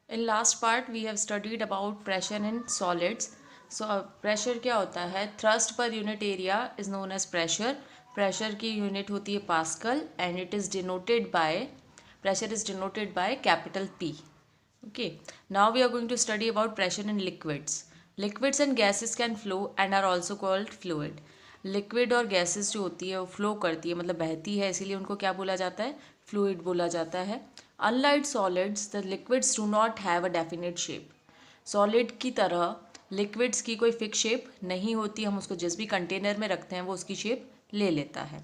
In last part we have studied about pressure in solids. So pressure क्या होता है? Thrust per unit area is known as pressure. Pressure की unit होती है Pascal and it is denoted by pressure is denoted by capital P. Okay. Now we are going to study about pressure in liquids. Liquids and gases can flow and are also called fluid. Liquid और gases जो होती है वो flow करती है मतलब बहती है, इसीलिए उनको क्या बोला जाता है? फ्लूइड बोला जाता है. Unlike solids the liquids do not have a definite shape. Solid की तरह लिक्विड्स की कोई फिक्स शेप नहीं होती, हम उसको जिस भी कंटेनर में रखते हैं वो उसकी शेप ले लेता है.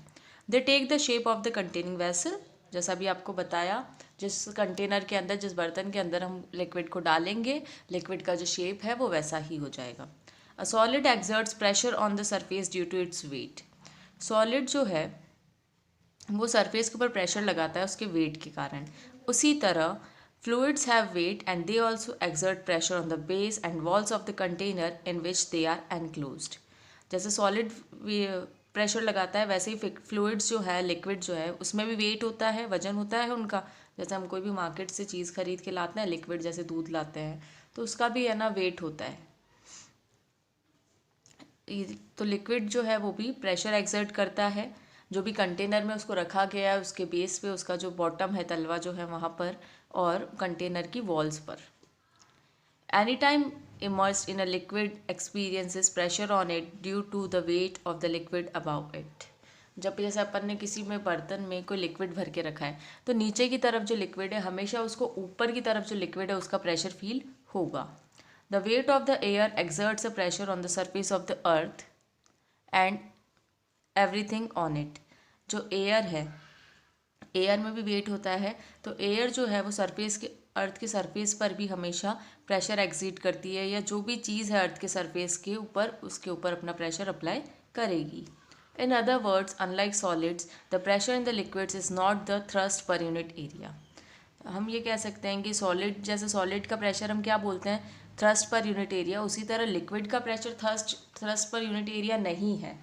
They take the shape of the containing vessel. जैसा भी आपको बताया, जिस कंटेनर के अंदर, जिस बर्तन के अंदर हम लिक्विड को डालेंगे, लिक्विड का जो शेप है वो वैसा ही हो जाएगा. A solid exerts pressure on the surface due to its weight. Solid जो है वो सरफेस के ऊपर प्रेशर लगाता है उसके वेट के कारण. उसी तरह fluids have weight and they also exert pressure on the base and walls of the container in which they are enclosed. जैसे सॉलिड प्रेशर लगाता है वैसे ही फ्लूइड्स जो है, लिक्विड जो है, उसमें भी वेट होता है, वजन होता है उनका. जैसे हम कोई भी मार्केट से चीज़ खरीद के लाते हैं, लिक्विड जैसे दूध लाते हैं, तो उसका भी है ना वेट होता है. तो लिक्विड जो है वो भी प्रेशर एक्सर्ट करता है. जो भी कंटेनर में उसको रखा गया है उसके बेस पे, उसका जो बॉटम है, तलवा जो है वहाँ पर, और कंटेनर की वॉल्स पर. Any time immersed in a liquid experiences pressure on it due to the weight of the liquid above it. जब जैसे अपन ने किसी में बर्तन में कोई लिक्विड भर के रखा है तो नीचे की तरफ जो लिक्विड है हमेशा उसको ऊपर की तरफ जो लिक्विड है उसका प्रेशर फील होगा. The weight of the air exerts a pressure on the surface of the earth and everything on it. जो एयर है, एयर में भी वेट होता है, तो एयर जो है वो सरफेस के, अर्थ के सरफेस पर भी हमेशा प्रेशर एक्सीड करती है, या जो भी चीज़ है अर्थ के सरफेस के ऊपर उसके ऊपर अपना प्रेशर अप्लाई करेगी. In other words, unlike solids, the pressure in the liquids is not the thrust per unit area. हम ये कह सकते हैं कि सॉलिड, जैसे सॉलिड का प्रेशर हम क्या बोलते हैं? Thrust per unit area. उसी तरह लिक्विड का pressure thrust per unit area नहीं है.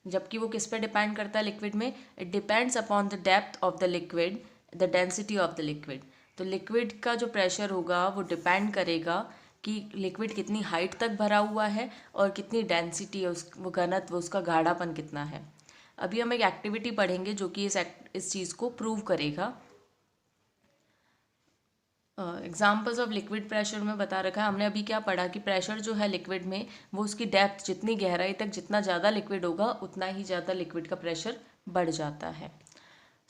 जबकि वो किस पे डिपेंड करता है लिक्विड में? It depends upon the depth of the liquid, the density of the liquid. तो लिक्विड का जो प्रेशर होगा वो डिपेंड करेगा कि लिक्विड कितनी हाइट तक भरा हुआ है और कितनी डेंसिटी है, वो घनत्व, उसका गाढ़ापन कितना है. अभी हम एक एक्टिविटी पढ़ेंगे जो कि इस चीज़ को प्रूव करेगा. एग्जाम्पल्स ऑफ लिक्विड प्रेशर में बता रखा है. हमने अभी क्या पढ़ा कि प्रेशर जो है लिक्विड में वो उसकी डेप्थ, जितनी गहराई तक जितना ज़्यादा लिक्विड होगा उतना ही ज़्यादा लिक्विड का प्रेशर बढ़ जाता है.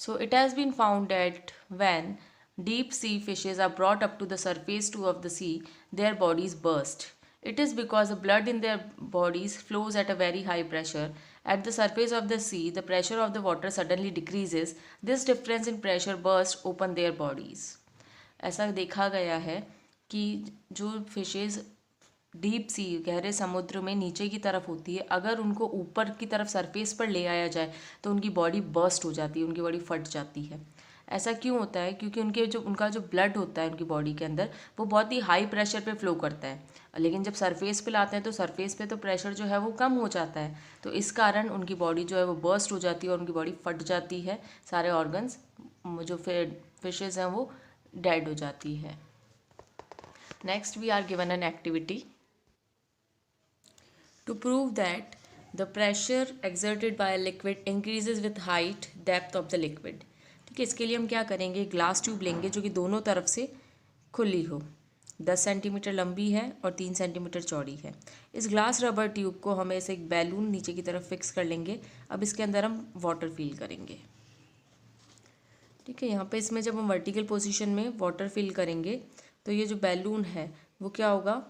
So it has been found that when deep sea fishes are brought up to the surface to of the sea, their bodies burst. It is because the blood in their bodies flows at a very high pressure. At the surface of the sea, the pressure of the water suddenly decreases. This difference in pressure bursts open their bodies. ऐसा देखा गया है कि जो fishes deep sea, गहरे समुद्र में नीचे की तरफ होती है, अगर उनको ऊपर की तरफ सरफेस पर ले आया जाए तो उनकी बॉडी बर्स्ट हो जाती है, उनकी बॉडी फट जाती है. ऐसा क्यों होता है? क्योंकि उनका जो ब्लड होता है उनकी बॉडी के अंदर वो बहुत ही हाई प्रेशर पे फ्लो करता है, लेकिन जब सरफेस पे लाते हैं तो सरफेस पे तो प्रेशर जो है वो कम हो जाता है. तो इस कारण उनकी बॉडी जो है वो बर्स्ट हो जाती है और उनकी बॉडी फट जाती है, सारे ऑर्गन्स, जो फिशेज़ हैं वो डेड हो जाती है. Next we are given an activity to prove that the pressure exerted by liquid increases with height, depth of the liquid. ठीक है, इसके लिए हम क्या करेंगे? ग्लास ट्यूब लेंगे जो कि दोनों तरफ से खुली हो, 10 सेंटीमीटर लंबी है और 3 सेंटीमीटर चौड़ी है. इस ग्लास रबर ट्यूब को हम ऐसे एक बैलून नीचे की तरफ फिक्स कर लेंगे. अब इसके अंदर हम वाटर फिल करेंगे. ठीक है, यहाँ पे इसमें जब हम वर्टिकल पोजीशन में वाटर फिल करेंगे तो ये जो बैलून है वो क्या होगा?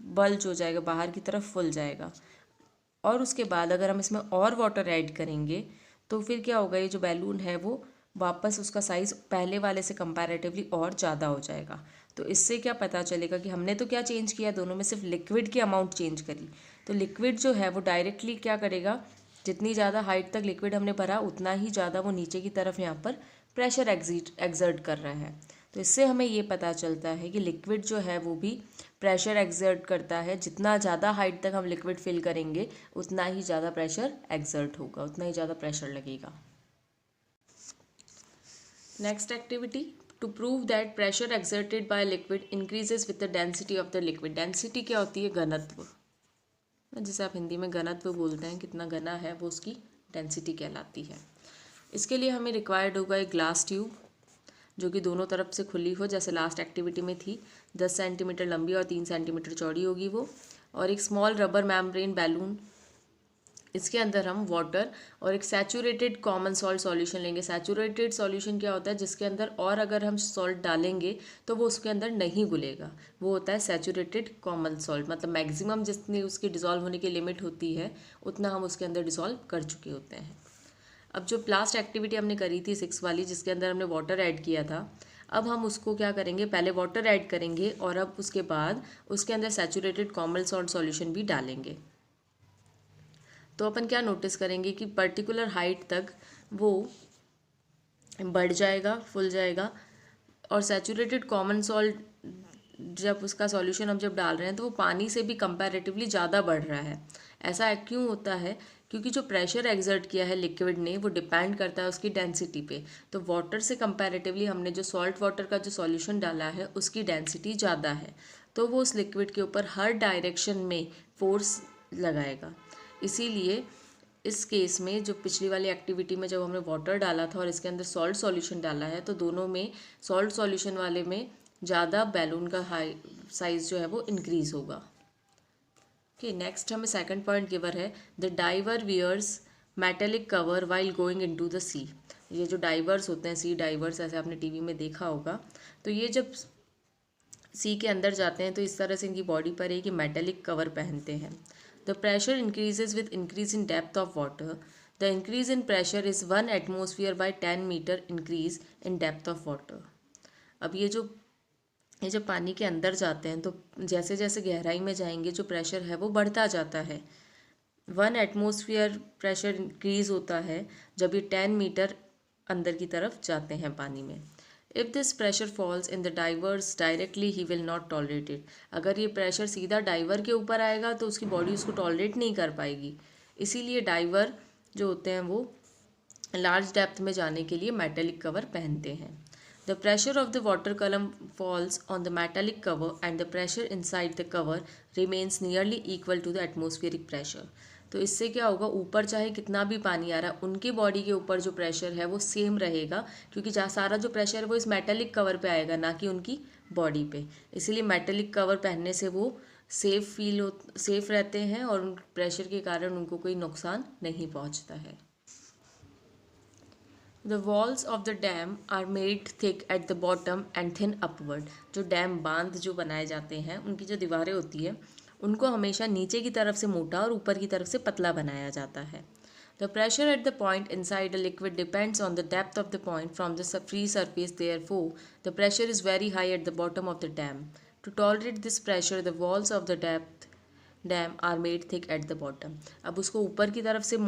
बल्ज हो जाएगा, बाहर की तरफ फुल जाएगा. और उसके बाद अगर हम इसमें और वाटर ऐड करेंगे तो फिर क्या होगा? ये जो बैलून है वो वापस उसका साइज़ पहले वाले से कंपैरेटिवली और ज़्यादा हो जाएगा. तो इससे क्या पता चलेगा कि हमने तो क्या चेंज किया? दोनों में सिर्फ लिक्विड की अमाउंट चेंज करी. तो लिक्विड जो है वो डायरेक्टली क्या करेगा? जितनी ज़्यादा हाइट तक लिक्विड हमने भरा उतना ही ज़्यादा वो नीचे की तरफ यहाँ पर प्रेशर एक्सर्ट कर रहा है. तो इससे हमें ये पता चलता है कि लिक्विड जो है वो भी प्रेशर एक्सर्ट करता है. जितना ज़्यादा हाइट तक हम लिक्विड फिल करेंगे उतना ही ज़्यादा प्रेशर एक्सर्ट होगा, उतना ही ज़्यादा प्रेशर लगेगा. Next activity, to prove that pressure exerted by liquid increases with the density of the liquid. Density क्या होती है? घनत्व, जिसे आप हिंदी में घनत्व बोलते हैं, कितना घना है वो उसकी डेंसिटी कहलाती है। इसके लिए हमें रिक्वायर्ड होगा एक ग्लास ट्यूब जो कि दोनों तरफ से खुली हो, जैसे लास्ट एक्टिविटी में थी। 10 सेंटीमीटर लंबी और 3 सेंटीमीटर चौड़ी होगी वो, और एक स्मॉल रबर मेम्ब्रेन बैलून। इसके अंदर हम वाटर और एक सैचुरेटेड कॉमन सॉल्ट सॉल्यूशन लेंगे। सैचुरेटेड सॉल्यूशन क्या होता है? जिसके अंदर और अगर हम सॉल्ट डालेंगे तो वो उसके अंदर नहीं घुलेगा, वो होता है सैचुरेटेड कॉमन सॉल्ट। मतलब मैक्सिमम जितनी उसकी डिज़ोल्व होने की लिमिट होती है उतना हम उसके अंदर डिज़ोल्व कर चुके होते हैं। अब जो लास्ट एक्टिविटी हमने करी थी 6 वाली, जिसके अंदर हमने वाटर ऐड किया था, अब हम उसको क्या करेंगे? पहले वाटर ऐड करेंगे और अब उसके बाद उसके अंदर सैचुरेटेड कॉमन सॉल्ट सॉल्यूशन भी डालेंगे। तो अपन क्या नोटिस करेंगे कि पर्टिकुलर हाइट तक वो बढ़ जाएगा, फुल जाएगा, और सैचुरेटेड कॉमन सॉल्ट जब उसका सॉल्यूशन हम जब डाल रहे हैं तो वो पानी से भी कंपैरेटिवली ज़्यादा बढ़ रहा है। ऐसा क्यों होता है? क्योंकि जो प्रेशर एक्सर्ट किया है लिक्विड ने वो डिपेंड करता है उसकी डेंसिटी पे। तो वाटर से कंपैरेटिवली हमने जो सॉल्ट वाटर का जो सॉल्यूशन डाला है उसकी डेंसिटी ज़्यादा है, तो वो उस लिक्विड के ऊपर हर डायरेक्शन में फोर्स लगाएगा। इसीलिए इस केस में जो पिछली वाली एक्टिविटी में जब हमने वाटर डाला था और इसके अंदर सॉल्ट सॉल्यूशन डाला है, तो दोनों में सॉल्ट सॉल्यूशन वाले में ज़्यादा बैलून का हाई साइज़ जो है वो इंक्रीज़ होगा। ओके, नेक्स्ट हमें सेकंड पॉइंट गिवर है, the diver wears metallic cover while going into the sea. ये जो डाइवर्स होते हैं, सी डाइवर्स, ऐसे आपने टीवी में देखा होगा, तो ये जब सी के अंदर जाते हैं तो इस तरह से इनकी बॉडी पर एक मेटेलिक कवर पहनते हैं। The pressure increases with increase in depth of water. The increase in pressure is 1 atmosphere by 10 metre increase in depth of water. अब ये जब पानी के अंदर जाते हैं तो जैसे जैसे गहराई में जाएंगे जो प्रेशर है वो बढ़ता जाता है। 1 एटमोसफियर प्रेशर इंक्रीज होता है जब ये 10 मीटर अंदर की तरफ जाते हैं पानी में। If this pressure falls in the diverse directly he will not tolerate it. अगर ये प्रेशर सीधा डाइवर के ऊपर आएगा तो उसकी बॉडी उसको टॉलरेट नहीं कर पाएगी। इसीलिए डाइवर जो होते हैं वो लार्ज डेप्थ में जाने के लिए मेटेलिक कवर पहनते हैं। The pressure of the water column falls on the metallic cover and the pressure inside the cover remains nearly equal to the atmospheric pressure. तो इससे क्या होगा? ऊपर चाहे कितना भी पानी आ रहा है, उनकी बॉडी के ऊपर जो प्रेशर है वो सेम रहेगा, क्योंकि जहाँ सारा जो प्रेशर है वो इस मेटेलिक कवर पे आएगा, ना कि उनकी बॉडी पे। इसीलिए मेटेलिक कवर पहनने से वो सेफ रहते हैं और उन प्रेशर के कारण उनको कोई नुकसान नहीं पहुँचता है। The walls of the dam are made thick at the bottom and thin upward. जो डैम बांध जो बनाए जाते हैं उनकी जो दीवारें होती है उनको हमेशा नीचे की तरफ से मोटा और ऊपर की तरफ से पतला बनाया जाता है। The pressure at the point inside the liquid depends on the depth of the point from the free surface. Therefore, the pressure is very high at the bottom of the dam. To tolerate this pressure, the walls of the dam are made thick at the bottom. अब उसको ऊपर की तरफ से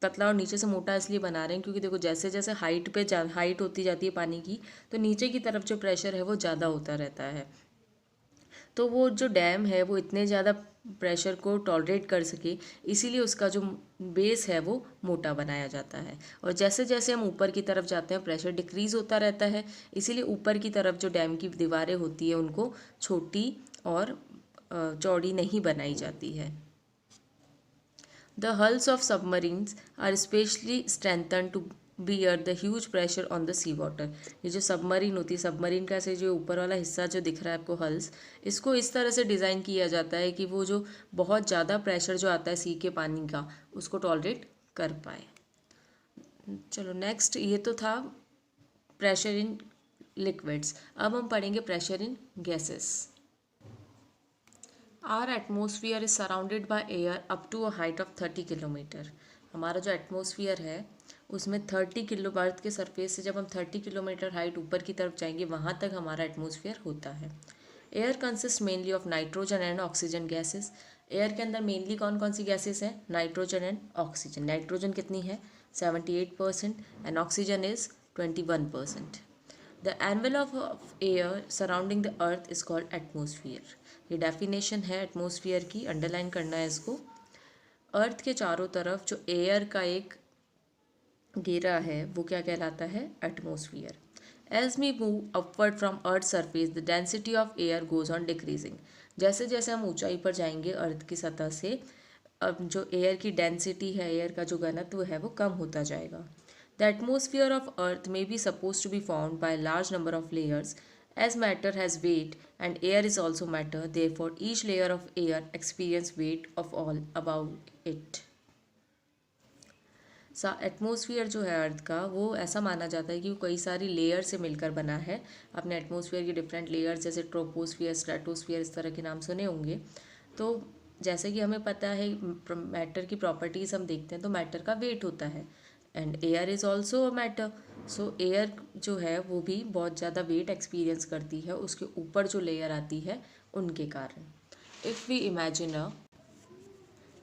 पतला और नीचे से मोटा इसलिए बना रहे हैं क्योंकि देखो जैसे जैसे हाइट होती जाती है पानी की, तो नीचे की तरफ जो प्रेशर है वो ज़्यादा होता रहता है। तो वो जो डैम है वो इतने ज़्यादा प्रेशर को टॉलरेट कर सके, इसीलिए उसका जो बेस है वो मोटा बनाया जाता है। और जैसे जैसे हम ऊपर की तरफ जाते हैं प्रेशर डिक्रीज़ होता रहता है, इसीलिए ऊपर की तरफ जो डैम की दीवारें होती है उनको छोटी और चौड़ी नहीं बनाई जाती है। The hulls of submarines are especially strengthened to bear the huge pressure on the sea water. ये जो सबमरीन होती है, सबमरीन का ऐसे जो ऊपर वाला हिस्सा जो दिख रहा है आपको हल्स, इसको इस तरह से डिज़ाइन किया जाता है कि वो जो बहुत ज़्यादा प्रेशर जो आता है सी के पानी का उसको टॉलरेट कर पाए। चलो नेक्स्ट, ये तो था प्रेशर इन लिक्विड्स। अब हम पढ़ेंगे pressure in gases. Our atmosphere is surrounded by air up to a height of 30 kilometre. हमारा जो एटमोसफियर है उसमें 30 किलो अर्थ के सरफेस से जब हम 30 किलोमीटर हाइट ऊपर की तरफ जाएंगे वहाँ तक हमारा एटमोसफियर होता है। Air consist mainly of nitrogen and oxygen gases. Air के अंदर मेनली कौन कौन सी गैसेस हैं? Nitrogen and oxygen. नाइट्रोजन कितनी है? 78% and oxygen is 21%. The envelope of air surrounding the earth is called atmosphere. ये डेफिनेशन है एटमोसफियर की, अंडरलाइन करना है इसको। अर्थ के चारों तरफ जो एयर का एक घेरा है वो क्या कहलाता है? Atmosphere. As we move upward from earth surface the density of air goes on decreasing. जैसे जैसे हम ऊंचाई पर जाएंगे अर्थ की सतह से, अब जो एयर की डेंसिटी है, एयर का जो घनत्व है वो कम होता जाएगा। The atmosphere of earth may be suppose to be found by large number of layers as matter has weight and air is also matter, therefore each layer of air experience weight of all about it. Atmosphere जो है अर्थ का वो ऐसा माना जाता है कि वो कई सारी लेयर से मिलकर बना है। आपने एटमोसफियर की डिफरेंट लेयर्स जैसे ट्रोपोस्फियर, स्ट्रेटोस्फियर इस तरह के नाम सुने होंगे। तो जैसे कि हमें पता है मैटर की प्रॉपर्टीज़ हम देखते हैं तो मैटर का वेट होता है and air is also a matter. So air जो है वो भी बहुत ज़्यादा वेट एक्सपीरियंस करती है उसके ऊपर जो लेयर आती है उनके कारण। If we imagine a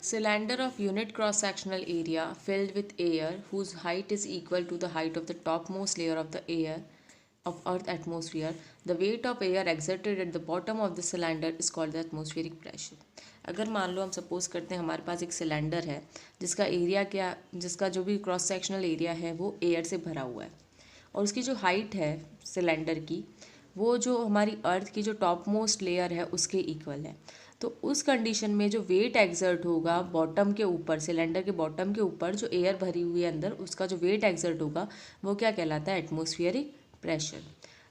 cylinder of unit cross sectional area filled with air whose height is equal to the height of the topmost layer of the air of earth atmosphere, the weight of air exerted at the bottom of the cylinder is called the atmospheric pressure. अगर मान लो हम suppose करते हैं हमारे पास एक cylinder है जिसका area क्या, जिसका जो भी क्रॉस सेक्शनल एरिया है वो एयर से भरा हुआ है और उसकी जो हाइट है सिलेंडर की वो जो हमारी अर्थ की जो टॉप मोस्ट लेयर है उसके इक्वल है। तो उस कंडीशन में जो वेट एक्सर्ट होगा बॉटम के ऊपर, सिलेंडर के बॉटम के ऊपर जो एयर भरी हुई है अंदर, उसका जो वेट एक्सर्ट होगा वो क्या कहलाता है? Atmospheric pressure.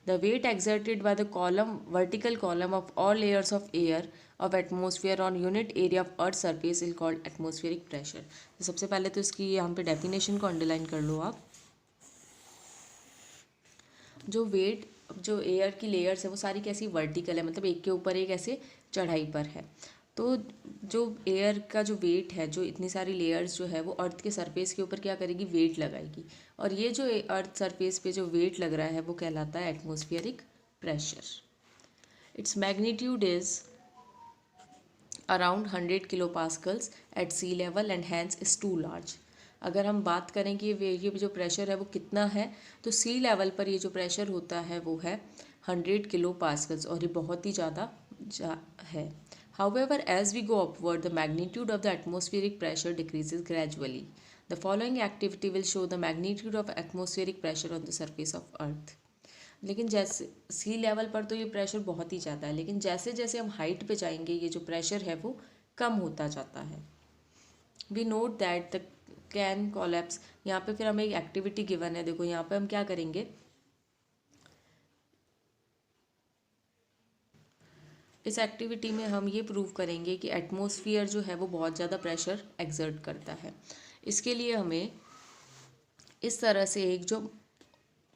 The weight exerted by the column, vertical column of all layers of air of atmosphere on unit area of earth surface is called atmospheric pressure. तो सबसे पहले तो इसकी यहाँ पे डेफिनेशन को अंडरलाइन कर लो आप। जो वेट, जो एयर की लेयर्स है वो सारी कैसी वर्टिकल है, मतलब एक के ऊपर एक ऐसे चढ़ाई पर है। तो जो एयर का जो वेट है, जो इतनी सारी लेयर्स जो है वो अर्थ के सरफेस के ऊपर क्या करेगी? वेट लगाएगी। और ये जो अर्थ सरफेस पे जो वेट लग रहा है वो कहलाता है atmospheric pressure. Its magnitude is around 100 kilo pascals at sea level and hence is too large. अगर हम बात करें कि ये जो प्रेशर है वो कितना है, तो सी लेवल पर ये जो प्रेशर होता है वो है 100 किलो पास्कल्स और ये बहुत ही ज़्यादा है। However, as we go upward, the magnitude of the atmospheric pressure decreases gradually. The following activity will show the magnitude of atmospheric pressure on the surface of Earth. लेकिन जैसे सी लेवल पर तो ये प्रेशर बहुत ही ज़्यादा है, लेकिन जैसे जैसे हम हाइट पे जाएंगे ये जो प्रेशर है वो कम होता जाता है। We note that the can collapse. यहाँ पे फिर हमें एक एक्टिविटी गिवन है, देखो यहाँ पे हम क्या करेंगे, इस एक्टिविटी में हम ये प्रूव करेंगे कि एटमॉस्फेयर जो है वो बहुत ज़्यादा प्रेशर एक्सर्ट करता है। इसके लिए हमें इस तरह से एक जो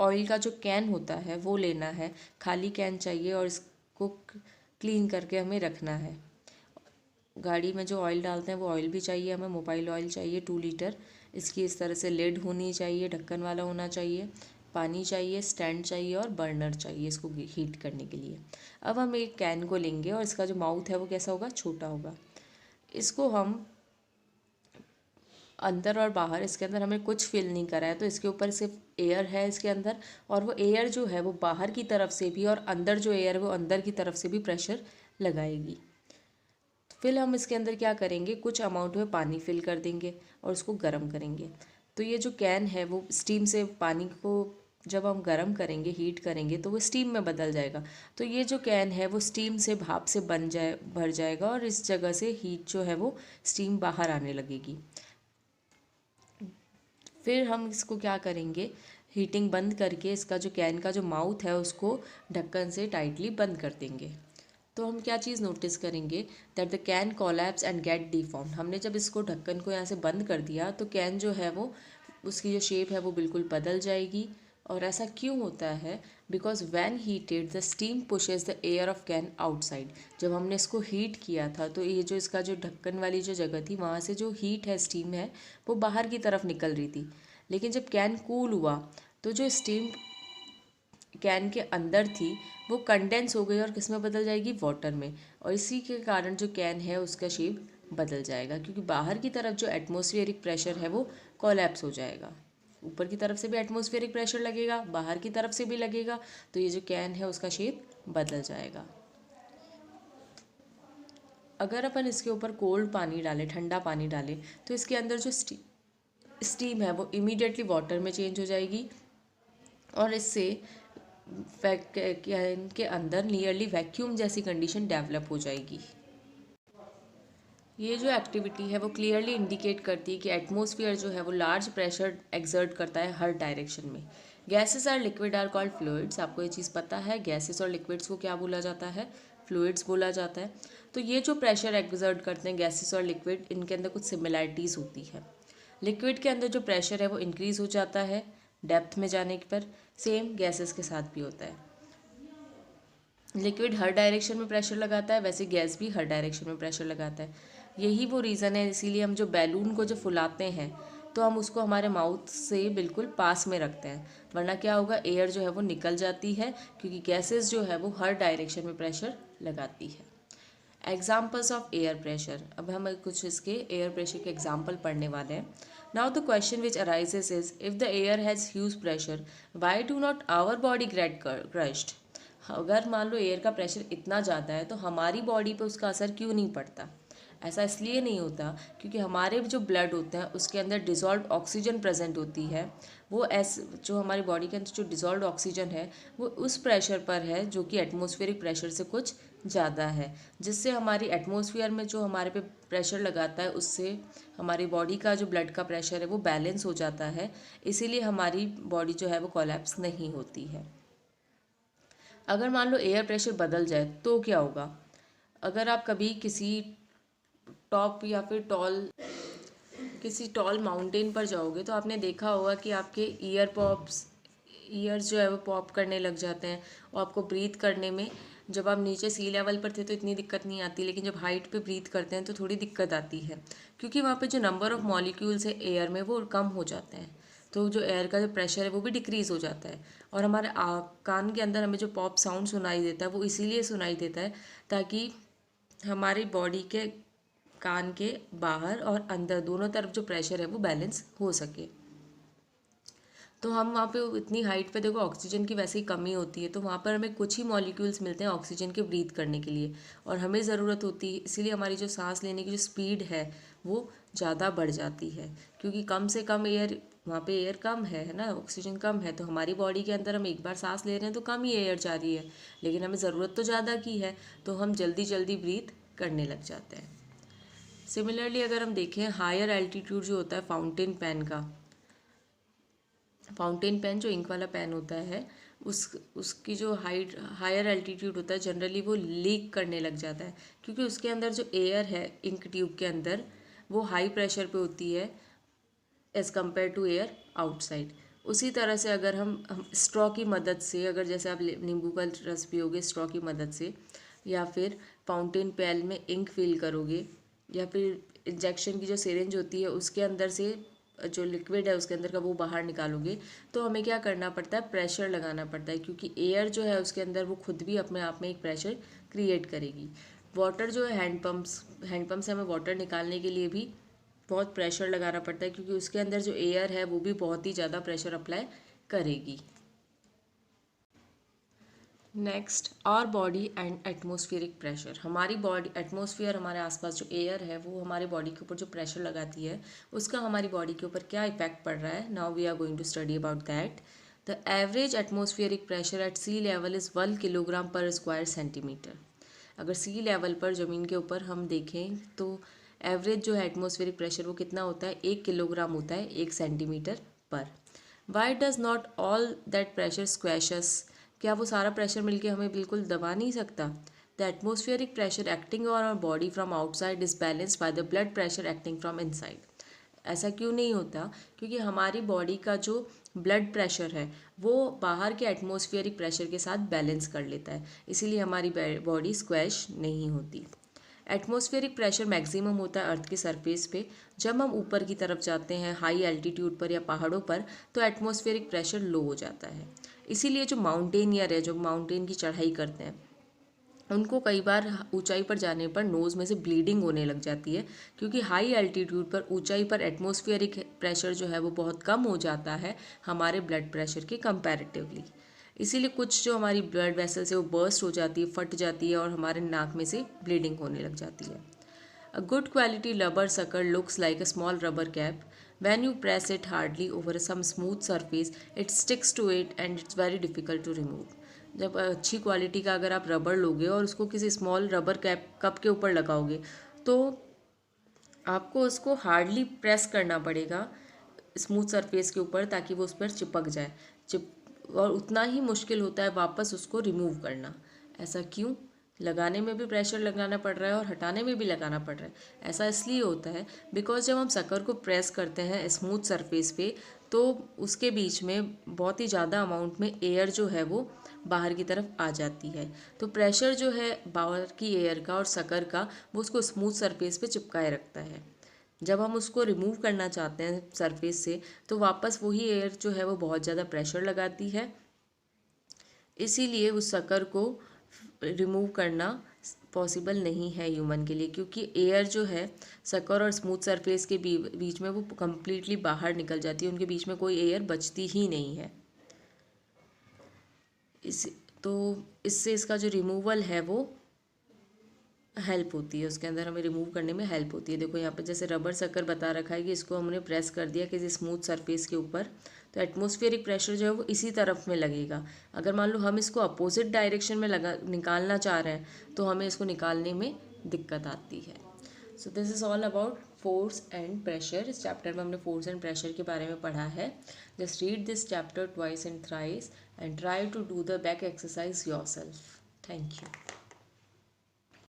ऑयल का जो कैन होता है वो लेना है, खाली कैन चाहिए और इसको क्लीन करके हमें रखना है। गाड़ी में जो ऑयल डालते हैं वो ऑयल भी चाहिए हमें, मोबाइल ऑयल चाहिए 2 लीटर। इसकी इस तरह से लिड होनी चाहिए, ढक्कन वाला होना चाहिए, पानी चाहिए, स्टैंड चाहिए और बर्नर चाहिए इसको हीट करने के लिए। अब हम एक कैन को लेंगे और इसका जो माउथ है वो कैसा होगा? छोटा होगा। इसको हम अंदर और बाहर, इसके अंदर हमें कुछ फिल नहीं करा है, तो इसके ऊपर सिर्फ एयर है इसके अंदर, और वो एयर जो है वो बाहर की तरफ से भी और अंदर जो एयर है वो अंदर की तरफ से भी प्रेशर लगाएगी। फिर हम इसके अंदर क्या करेंगे, कुछ अमाउंट में पानी फिल कर देंगे और उसको गर्म करेंगे। तो ये जो कैन है वो स्टीम से, पानी को जब हम गर्म करेंगे, हीट करेंगे तो वो स्टीम में बदल जाएगा। तो ये जो कैन है वो स्टीम से, भाप से भर जाएगा और इस जगह से हीट जो है वो स्टीम बाहर आने लगेगी। फिर हम इसको क्या करेंगे, हीटिंग बंद करके इसका जो कैन का जो माउथ है उसको ढक्कन से टाइटली बंद कर देंगे। तो हम क्या चीज़ नोटिस करेंगे, that the can collapse and get deformed. हमने जब इसको ढक्कन को यहाँ से बंद कर दिया तो कैन जो है वो, उसकी जो शेप है वो बिल्कुल बदल जाएगी। और ऐसा क्यों होता है? Because when heated the steam pushes the air of can outside. जब हमने इसको हीट किया था तो ये जो इसका जो ढक्कन वाली जो जगह थी वहाँ से जो हीट है, स्टीम है, वो बाहर की तरफ निकल रही थी। लेकिन जब कैन कूल हुआ तो जो स्टीम कैन के अंदर थी वो कंडेंस हो गई और किस में बदल जाएगी? वाटर में। और इसी के कारण जो कैन है उसका शेप बदल जाएगा, क्योंकि बाहर की तरफ जो एटमॉस्फेरिक प्रेशर है वो कोलैप्स हो जाएगा। ऊपर की तरफ से भी एटमॉस्फेरिक प्रेशर लगेगा, बाहर की तरफ से भी लगेगा, तो ये जो कैन है उसका शेप बदल जाएगा। अगर अपन इसके ऊपर कोल्ड पानी डालें, ठंडा पानी डालें, तो इसके अंदर जो स्टीम है वो इमीडिएटली वाटर में चेंज हो जाएगी और इससे के अंदर नियरली वैक्यूम जैसी कंडीशन डेवलप हो जाएगी। ये जो एक्टिविटी है वो क्लियरली इंडिकेट करती है कि एटमॉस्फेयर जो है वो लार्ज प्रेशर एक्सर्ट करता है हर डायरेक्शन में। Gases are liquid are called fluids. आपको ये चीज़ पता है, गैसेस और लिक्विड्स को क्या बोला जाता है? फ्लूइड्स बोला जाता है। तो ये जो प्रेशर एक्सर्ट करते हैं गैसेस और लिक्विड, इनके अंदर कुछ सिमिलैरिटीज़ होती है। लिक्विड के अंदर जो प्रेशर है वो इंक्रीज़ हो जाता है डेप्थ में जाने पर, सेम गैसेस के साथ भी होता है। लिक्विड हर डायरेक्शन में प्रेशर लगाता है, वैसे गैस भी हर डायरेक्शन में प्रेशर लगाता है। यही वो रीज़न है, इसीलिए हम जो बैलून को जो फुलाते हैं तो हम उसको हमारे माउथ से बिल्कुल पास में रखते हैं, वरना क्या होगा, एयर जो है वो निकल जाती है, क्योंकि गैसेस जो है वो हर डायरेक्शन में प्रेशर लगाती है। Examples of air pressure. अब हम कुछ इसके एयर प्रेशर के एग्जाम्पल पढ़ने वाले हैं। Now the question which arises is, if the air has huge pressure, why do not our body get crushed. अगर मान लो एयर का प्रेशर इतना ज़्यादा है तो हमारी बॉडी पे उसका असर क्यों नहीं पड़ता? ऐसा इसलिए नहीं होता क्योंकि हमारे जो ब्लड होते हैं उसके अंदर डिज़ोल्व ऑक्सीजन प्रेजेंट होती है। वो जो हमारी बॉडी के अंदर जो डिज़ोल्व ऑक्सीजन है वो उस प्रेशर पर है जो कि एटमॉस्फेरिक प्रेशर से कुछ ज़्यादा है, जिससे हमारी एटमॉस्फेयर में जो हमारे पे प्रेशर लगाता है उससे हमारी बॉडी का जो ब्लड का प्रेशर है वो बैलेंस हो जाता है। इसीलिए हमारी बॉडी जो है वो कोलैप्स नहीं होती है। अगर मान लो एयर प्रेशर बदल जाए तो क्या होगा? अगर आप कभी किसी टॉप या फिर किसी टॉल माउंटेन पर जाओगे तो आपने देखा होगा कि आपके ईयर्स जो है वो पॉप करने लग जाते हैं, और आपको ब्रीथ करने में, जब आप नीचे सी लेवल पर थे तो इतनी दिक्कत नहीं आती, लेकिन जब हाइट पे ब्रीथ करते हैं तो थोड़ी दिक्कत आती है, क्योंकि वहाँ पे जो नंबर ऑफ मॉलिक्यूल्स है एयर में वो कम हो जाते हैं। तो जो एयर का जो प्रेशर है वो भी डिक्रीज़ हो जाता है, और हमारे कान के अंदर हमें जो पॉप साउंड सुनाई देता है वो इसीलिए सुनाई देता है ताकि हमारी बॉडी के कान के बाहर और अंदर दोनों तरफ जो प्रेशर है वो बैलेंस हो सके। तो हम वहाँ पे इतनी हाइट पे देखो ऑक्सीजन की वैसे ही कमी होती है, तो वहाँ पर हमें कुछ ही मॉलिक्यूल्स मिलते हैं ऑक्सीजन के ब्रीथ करने के लिए, और हमें ज़रूरत होती है, इसीलिए हमारी जो सांस लेने की जो स्पीड है वो ज़्यादा बढ़ जाती है, क्योंकि कम से कम एयर, वहाँ पे एयर कम है ना, ऑक्सीजन कम है, तो हमारी बॉडी के अंदर हम एक बार सांस ले रहे हैं तो कम ही एयर जा रही है, लेकिन हमें ज़रूरत तो ज़्यादा की है, तो हम जल्दी जल्दी ब्रीथ करने लग जाते हैं। सिमिलरली अगर हम देखें हायर एल्टीट्यूड जो होता है फाउंटेन पेन जो इंक वाला पेन होता है, उसकी जो हायर एल्टीट्यूड होता है जनरली वो लीक करने लग जाता है, क्योंकि उसके अंदर जो एयर है इंक ट्यूब के अंदर वो हाई प्रेशर पे होती है as compare to air outside. उसी तरह से अगर हम स्ट्रॉ की मदद से, अगर जैसे आप नींबू का रस पियोगे स्ट्रॉ की मदद से, या फिर फाउंटेन पेन में इंक फिल करोगे, या फिर इंजेक्शन की जो सिरिंज होती है उसके अंदर से जो लिक्विड है उसके अंदर का वो बाहर निकालोगे, तो हमें क्या करना पड़ता है, प्रेशर लगाना पड़ता है, क्योंकि एयर जो है उसके अंदर वो खुद भी अपने आप में एक प्रेशर क्रिएट करेगी। वाटर जो है हैंडपम्प से हमें वाटर निकालने के लिए भी बहुत प्रेशर लगाना पड़ता है, क्योंकि उसके अंदर जो एयर है वो भी बहुत ही ज़्यादा प्रेशर अप्लाई करेगी। Next, our body and atmospheric pressure. हमारी बॉडी, एटमॉस्फेयर हमारे आसपास जो एयर है वो हमारी बॉडी के ऊपर जो प्रेशर लगाती है उसका हमारी बॉडी के ऊपर क्या इफेक्ट पड़ रहा है। Now we are going to study about that. The average atmospheric pressure at sea level is 1 kilogram per square centimetre. अगर सी लेवल पर ज़मीन के ऊपर हम देखें तो एवरेज जो है एटमॉस्फेरिक प्रेशर वो कितना होता है, 1 किलोग्राम होता है 1 सेंटीमीटर पर। Why does not all that pressure squash us. क्या वो सारा प्रेशर मिलके हमें बिल्कुल दबा नहीं सकता? The atmospheric pressure acting on our body from outside is balanced by the blood pressure acting from inside. ऐसा क्यों नहीं होता? क्योंकि हमारी बॉडी का जो ब्लड प्रेशर है वो बाहर के एटमॉस्फेरिक प्रेशर के साथ बैलेंस कर लेता है, इसीलिए हमारी बॉडी स्क्वैश नहीं होती। एटमॉस्फेरिक प्रेशर मैक्सिमम होता है अर्थ के सरफेस पे। जब हम ऊपर की तरफ जाते हैं हाई एल्टीट्यूड पर या पहाड़ों पर तो एटमॉस्फेरिक प्रेशर लो हो जाता है। इसीलिए जो माउंटेनियर है, जो माउंटेन की चढ़ाई करते हैं, उनको कई बार ऊंचाई पर जाने पर नोज़ में से ब्लीडिंग होने लग जाती है, क्योंकि हाई एल्टीट्यूड पर, ऊंचाई पर एटमॉस्फेरिक प्रेशर जो है वो बहुत कम हो जाता है हमारे ब्लड प्रेशर के कंपैरेटिवली। इसीलिए कुछ जो हमारी ब्लड वेसल्स है वो बर्स्ट हो जाती है, फट जाती है, और हमारे नाक में से ब्लीडिंग होने लग जाती है। A good quality rubber sucker looks like a small rubber cap. When you press it hardly over some smooth surface, it sticks to it and it's very difficult to remove. जब अच्छी quality का अगर आप रबड़ लोगे और उसको किसी स्मॉल रबर कप के ऊपर लगाओगे तो आपको उसको हार्डली प्रेस करना पड़ेगा स्मूथ सरफेस के ऊपर ताकि वो उस पर चिपक जाए और उतना ही मुश्किल होता है वापस उसको रिमूव करना। ऐसा क्यों? लगाने में भी प्रेशर लगाना पड़ रहा है और हटाने में भी लगाना पड़ रहा है। ऐसा इसलिए होता है बिकॉज जब हम शक्कर को प्रेस करते हैं स्मूथ सरफेस पे तो उसके बीच में बहुत ही ज़्यादा अमाउंट में एयर जो है वो बाहर की तरफ आ जाती है। तो प्रेशर जो है बाहर की एयर का और शक्कर का वो उसको स्मूथ सरफेस पे चिपकाए रखता है। जब हम उसको रिमूव करना चाहते हैं सरफेस से तो वापस वही एयर जो है वो बहुत ज़्यादा प्रेशर लगाती है, इसीलिए उस शक्कर को रिमूव करना पॉसिबल नहीं है ह्यूमन के लिए, क्योंकि एयर जो है शक्कर और स्मूथ सरफेस के बीच में वो कम्प्लीटली बाहर निकल जाती है, उनके बीच में कोई एयर बचती ही नहीं है। तो इससे इसका जो रिमूवल है वो हेल्प होती है, उसके अंदर हमें रिमूव करने में हेल्प होती है। देखो यहाँ पे जैसे रबर शक्कर बता रखा है कि इसको हमने प्रेस कर दिया किसी स्मूथ सरफेस के ऊपर तो एटमॉस्फेरिक प्रेशर जो है वो इसी तरफ में लगेगा। अगर मान लो हम इसको अपोजिट डायरेक्शन में निकालना चाह रहे हैं तो हमें इसको निकालने में दिक्कत आती है। So this is all about force and pressure. इस चैप्टर में हमने फोर्स एंड प्रेशर के बारे में पढ़ा है। Just read this chapter twice and thrice and try to do the back exercise yourself. Thank you.